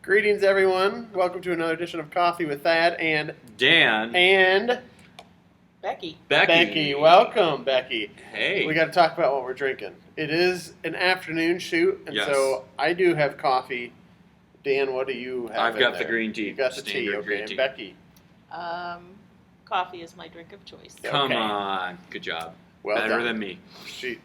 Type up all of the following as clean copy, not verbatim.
Greetings, everyone. Welcome to another edition of Coffee with Thad and Dan. and Becky. Becky. Welcome, Becky. Hey. We got to talk about what we're drinking. It is an afternoon shoot, and so I do have coffee. Dan, what do you have? I've got the green tea. You got the tea, okay. Green tea. And Becky. Coffee is my drink of choice. Come on. Good job. Well Better done. than me.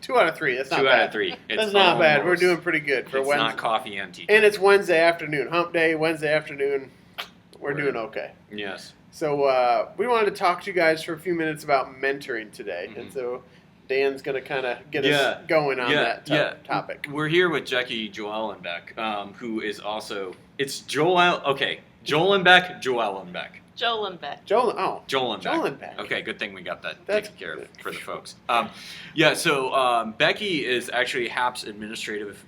2 out of 3. That's not 2 bad. out of 3. That's not bad. We're doing pretty good for It's Wednesday. not coffee and tea. And it's Wednesday afternoon. Hump day, Wednesday afternoon. We're doing okay. Yes. So we wanted to talk to you guys for a few minutes about mentoring today. Mm-hmm. And so Dan's going to kind of get us going on that topic. We're here with Becky Joellenbeck, who is also... It's Joel... Okay. Joellenbeck. Joellenbeck. Joellenbeck. Okay, good thing we got that That's taken care of good. for the folks. So Becky is actually HAP's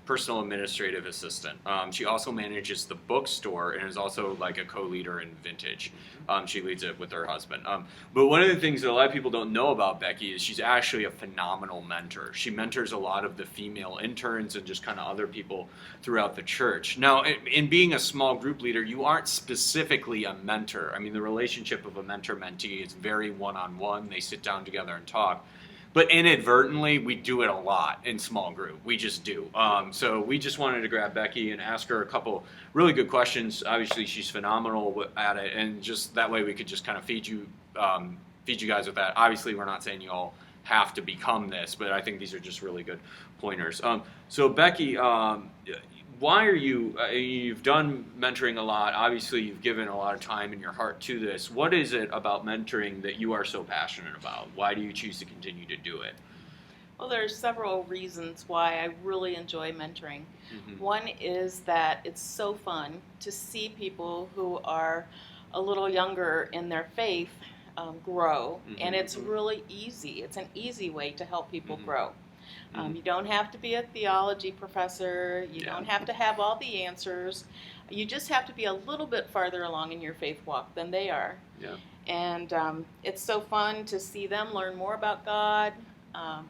personal administrative assistant. She also manages the bookstore and is also like a co-leader in Vintage. She leads it with her husband. But one of the things that a lot of people don't know about Becky is she's actually a phenomenal mentor. She mentors a lot of the female interns and just kind of other people throughout the church. Now, in being a small group leader, you aren't specifically a mentor. I mean, the relationship of a mentor-mentee is very one-on-one. They sit down together and talk. But inadvertently, we do it a lot in small group. We just do. So we just wanted to grab Becky and ask her a couple really good questions. Obviously, she's phenomenal at it, and just that way we could just kind of feed you guys with that. Obviously, we're not saying you all have to become this, but I think these are just really good pointers. So Becky, why are you, you've done mentoring a lot. Obviously, you've given a lot of time and your heart to this. What is it about mentoring that you are so passionate about? Why do you choose to continue to do it? Well, there are several reasons why I really enjoy mentoring. Mm-hmm. One is that it's so fun to see people who are a little younger in their faith grow, and it's really easy. It's an easy way to help people grow. You don't have to be a theology professor. You don't have to have all the answers. You just have to be a little bit farther along in your faith walk than they are. Yeah. And it's so fun to see them learn more about God,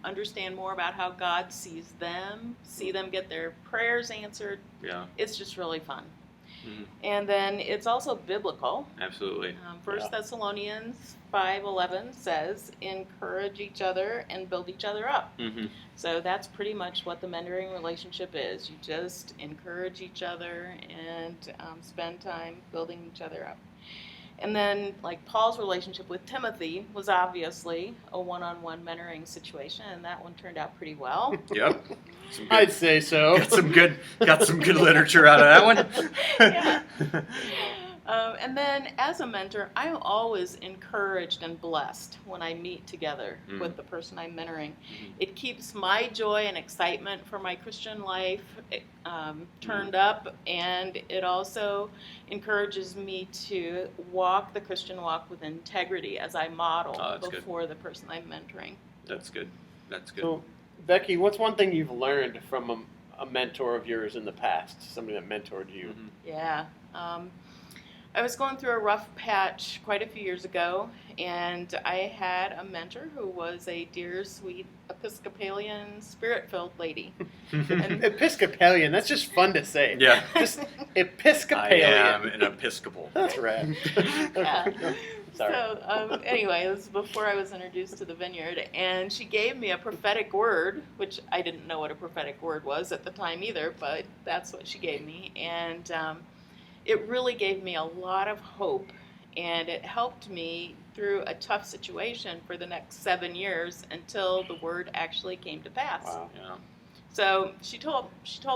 understand more about how God sees them, see them get their prayers answered. Yeah. It's just really fun. Mm-hmm. And then it's also biblical. Absolutely. 1 Thessalonians 5:11 says, encourage each other and build each other up. Mm-hmm. So that's pretty much what the mentoring relationship is. You just encourage each other and spend time building each other up. And then, like Paul's relationship with Timothy was obviously a one-on-one mentoring situation, and that one turned out pretty well. Yep. I'd say so. Got some good literature out of that one. Yeah. And then, as a mentor, I'm always encouraged and blessed when I meet together with the person I'm mentoring. It keeps my joy and excitement for my Christian life turned up, and it also encourages me to walk the Christian walk with integrity as I model before the person I'm mentoring. That's good. That's good. So, Becky, what's one thing you've learned from a mentor of yours in the past, somebody that mentored you? Yeah. I was going through a rough patch quite a few years ago, and I had a mentor who was a dear, sweet Episcopalian, spirit-filled lady. And Episcopalian, that's just fun to say. Yeah. Just Episcopalian. I am an Episcopal. That's right. Yeah. Sorry. So anyway, this was before I was introduced to the Vineyard, and she gave me a prophetic word, which I didn't know what a prophetic word was at the time either, but that's what she gave me. And it really gave me a lot of hope, and it helped me through a tough situation for the next 7 years until the word actually came to pass. Wow. Yeah. So she told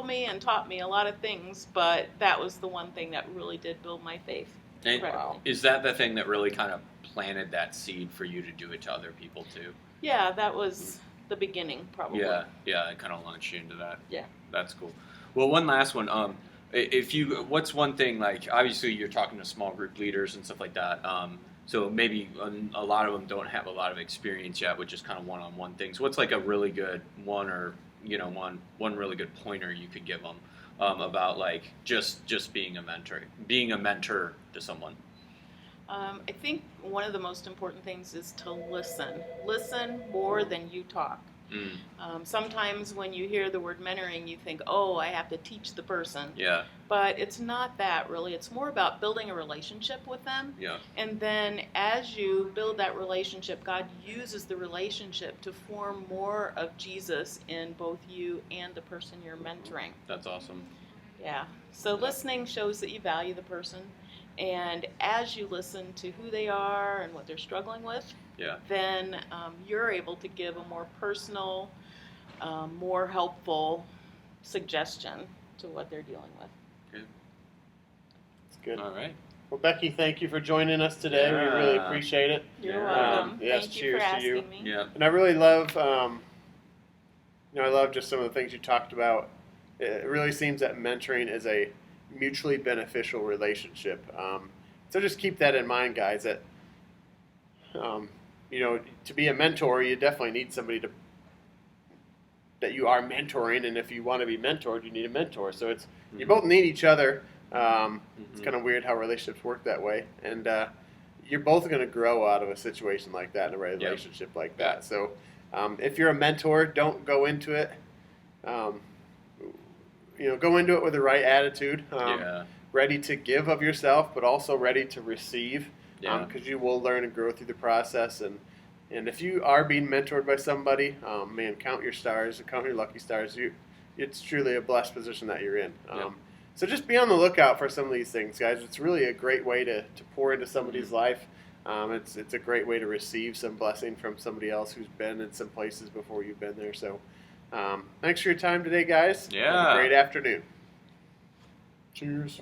me and taught me a lot of things, but that was the one thing that really did build my faith. And is that the thing that really kind of planted that seed for you to do it to other people too? Yeah, that was the beginning, probably. Yeah, it kind of launched you into that. Yeah. That's cool. Well, one last one. What's one thing, like, obviously you're talking to small group leaders and stuff like that, so maybe a lot of them don't have a lot of experience yet with just kind of one-on-one things. What's like a really good one, or one really good pointer you could give them about like just being a mentor to someone? I think one of the most important things is to listen more than you talk. Sometimes when you hear the word mentoring, you think, oh, I have to teach the person. Yeah. But it's not that really. It's more about building a relationship with them. Yeah. And then as you build that relationship, God uses the relationship to form more of Jesus in both you and the person you're mentoring. That's awesome. Yeah. So listening shows that you value the person. And as you listen to who they are and what they're struggling with, then you're able to give a more personal, more helpful suggestion to what they're dealing with. Good. That's good. All right. Well, Becky, thank you for joining us today. We really appreciate it. You're welcome. Yes, Thank you cheers for asking to you. me. Yeah. And I really love, I love just some of the things you talked about. It really seems that mentoring is a mutually beneficial relationship. So just keep that in mind, guys. That to be a mentor, you definitely need somebody that you are mentoring, and if you want to be mentored, you need a mentor. So it's you both need each other. It's kind of weird how relationships work that way, and you're both going to grow out of a situation like that in a relationship like that. So if you're a mentor, don't go into it. Go into it with the right attitude, ready to give of yourself, but also ready to receive, because you will learn and grow through the process. And if you are being mentored by somebody, man, count your stars, count your lucky stars. It's truly a blessed position that you're in. So just be on the lookout for some of these things, guys. It's really a great way to pour into somebody's life. It's a great way to receive some blessing from somebody else who's been in some places before you've been there. So thanks for your time today, guys. Yeah. Have a great afternoon. Cheers.